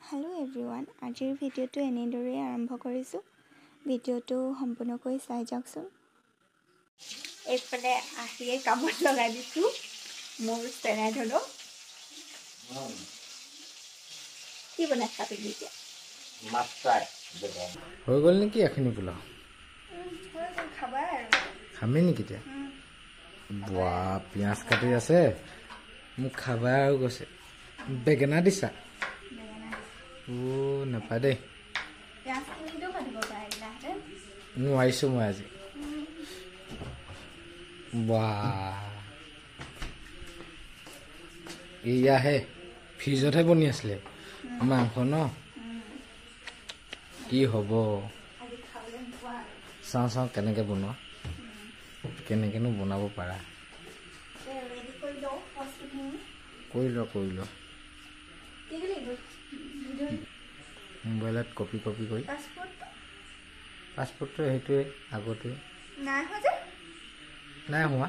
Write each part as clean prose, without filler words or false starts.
Hello everyone, আজিৰ ভিডিঅ'টো এনেদৰে আৰম্ভ কৰিছোঁ। ভিডিঅ'টো সম্পূৰ্ণকৈ চাই যাওকচোন। এইফালে আহিয়ে কামত লগাই দিছোঁ মোৰ চেনেলটো। কি বনাইছা তুমি এতিয়া? মাছ ফ্ৰাই হৈ গ'ল নেকি এখিনি পোলাও? খাবা আৰু খামে নেকি এতিয়া? বাহ, পিঁয়াজ কাটি আছে মোক খাবা আৰু কৈছে। বেঙেনা দিছা? নাপায় দেই, নোৱাৰিছোঁ মই আজি। বাহ, এয়াহে ফ্ৰিজতহে বনি আছিলে মাংস ন? কি হ'ব? চাওঁ চাওঁ কেনেকৈ বনোৱা, কেনেকৈনো বনাব পাৰা। কৰি লোৱা মোবাইলত কপি কৰি। পাছপৰ্টটো সেইটোৱে আগতে নাই হোৱা।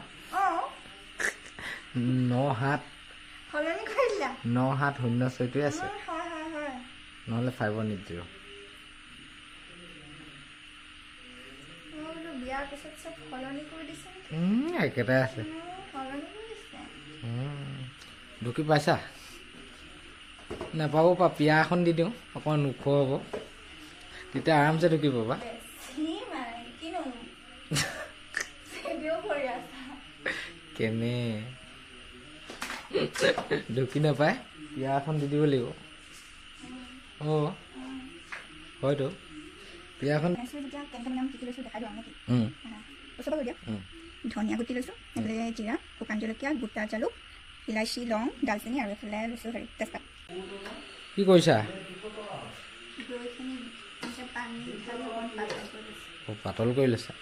9706 আছে, নহ'লে 510। একেটাই আছে। ঢুকি পাইছা? নাপাব পা, পিয়া এখন দি দিওঁ অকণমান ওখ হ'ব, তেতিয়া আৰামছে ঢুকি পাবা। কেনে ঢুকি নাপায়, পিয়া এখন দি দিব লাগিব। হয়তো পিয়াখন ধনিয়া গুটি লৈছোঁ, এইফালে জিৰা, শুকান জলকীয়া, গোটা জালুক, ইলাচি, লং, দালচেনি আৰু এইফালে লৈছোঁ তেজপাত। কি কৰিছা? পাতল কৰি লৈছা?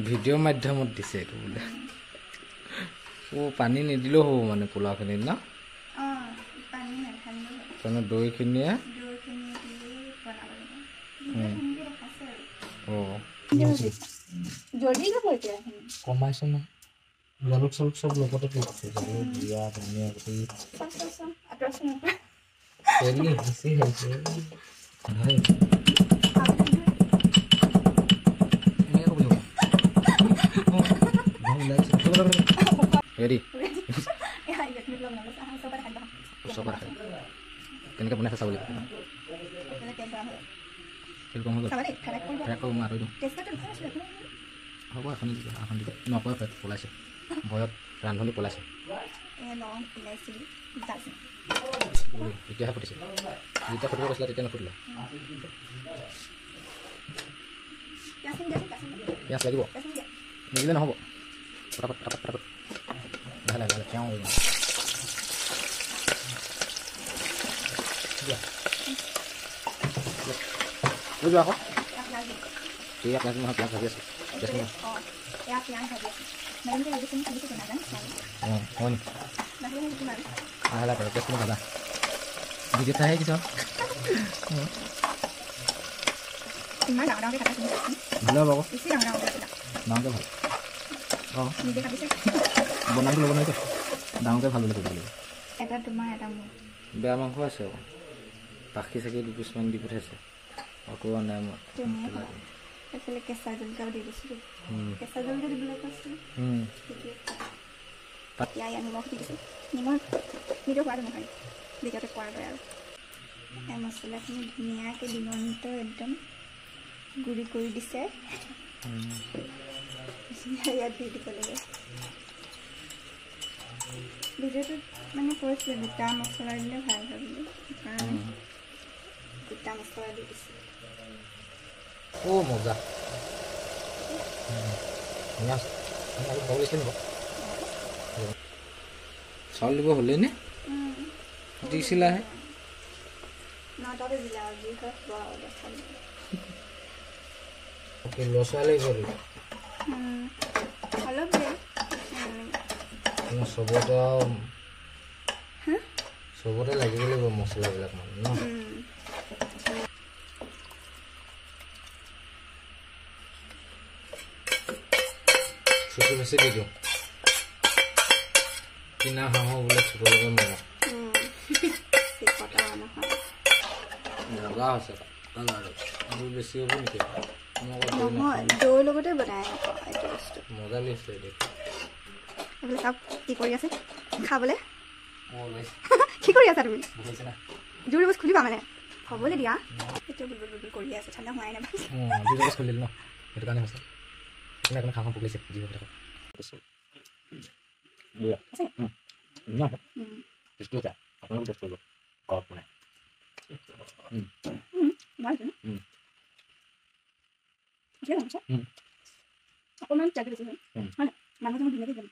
ভিডিঅ' মাধ্যমত দিছে এইটো বোলে। পানী নিদিলেও হ'ব মানে পোলাওখিনিত ন? তাৰমানে দৈখিনিয়ে কমাইছে ন? জালুক চালুক চব লগতে দিছে, জালুক, জিৰা, ধনিয়া গুটি। কেনেকৈ বনাইছে চাব লাগিব। হ'ব এখন নকয় পলাইছে, ভয়ত ৰান্ধনি পলাইছে। এতিয়াহে ফুটিছে, যেতিয়া ফুটিব কৈছিলে তেতিয়া নুফুটিলে। পিঁয়াজ লাগিব, নিদিলে নহ'ব। ফটাফট ভালে তেওঁ লৈ যোৱা আকৌ। পিঁয়াজ নহয়, পিঁয়াজ ভাজি আছে। হয় নি? ভাজা ভিডিঅ'ত চাইহে কিছুমান ভালে হ'ব আকৌ, ডাঙৰকৈ ভাল। বনাইছোঁ ল'ব নোৱাৰিতো, ডাঙৰকৈ ভাল বুলি ক'ব লাগিব। বেয়া মাংস আছে আকৌ, পাখি চাকি 2 পিচমান দি পঠাইছে, আকৌ নাই মই। কেঁচা জলকীয়াও দি দিছোঁ, কেঁচা জলকীয়া দিবলৈ কৈছোঁ। নিমখ দি দিছোঁ, নিমখ নিদিওঁ সোৱাদ নহয়, ভিতৰতে পোৱাৰ দৰে আৰু। এই মছলাখিনি ধুনীয়াকৈ দিগন্ত একদম গুড়ি কৰি দিছে, ইয়াত দি দিব লাগে। ভিডিঅ'টোত মানে কৈছিলে গোটা মছলা দিলে ভাল হয় বুলি, সেইকাৰণে গোটা মছলা দি দিছোঁ। মজা চাউল দিব হ'লেই নে? দিছিলাহে চবতে লাগিব লাগিব মছলাবিলাক মানে ন? চুটি বেছি দি দিওঁ, কিনা হাঁহৰ বোলে চুটৰ লগত মজা। কালা হৈছে আৰু বেছি হ'ব নেকি নহয় দৈৰ লগতে বনাই এইটো বস্তু মজা লাগিছে এইবিলাক চাওক কি কৰি আছে খাবলৈ কি কৰি আছা তুমি জোৰ বস্তু খুলিবা মানে হ'বলৈ দিয়া এতিয়া বুলবুল বুলবুল কৰি আছে ঠাণ্ডা হোৱাই নাই খুলিল ন সেইটো কাৰণে হৈছে খাওঁ পকিছে আপোনালোকে টেষ্ট কৰিব কওক মানে অকণমান চাকি দিছে হয় মাংসটো মই ধুনীয়াকৈ দিম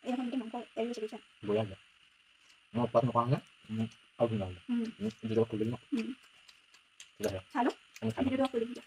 এইখন মাংস এৰি গৈছে বঢ়িয়া যায় মই পাত নকৰা হ'লে আৰু ধুনীয়া হ'লে খুলিল ন চালোঁ ভিডিঅ'টো খুলি দিয়া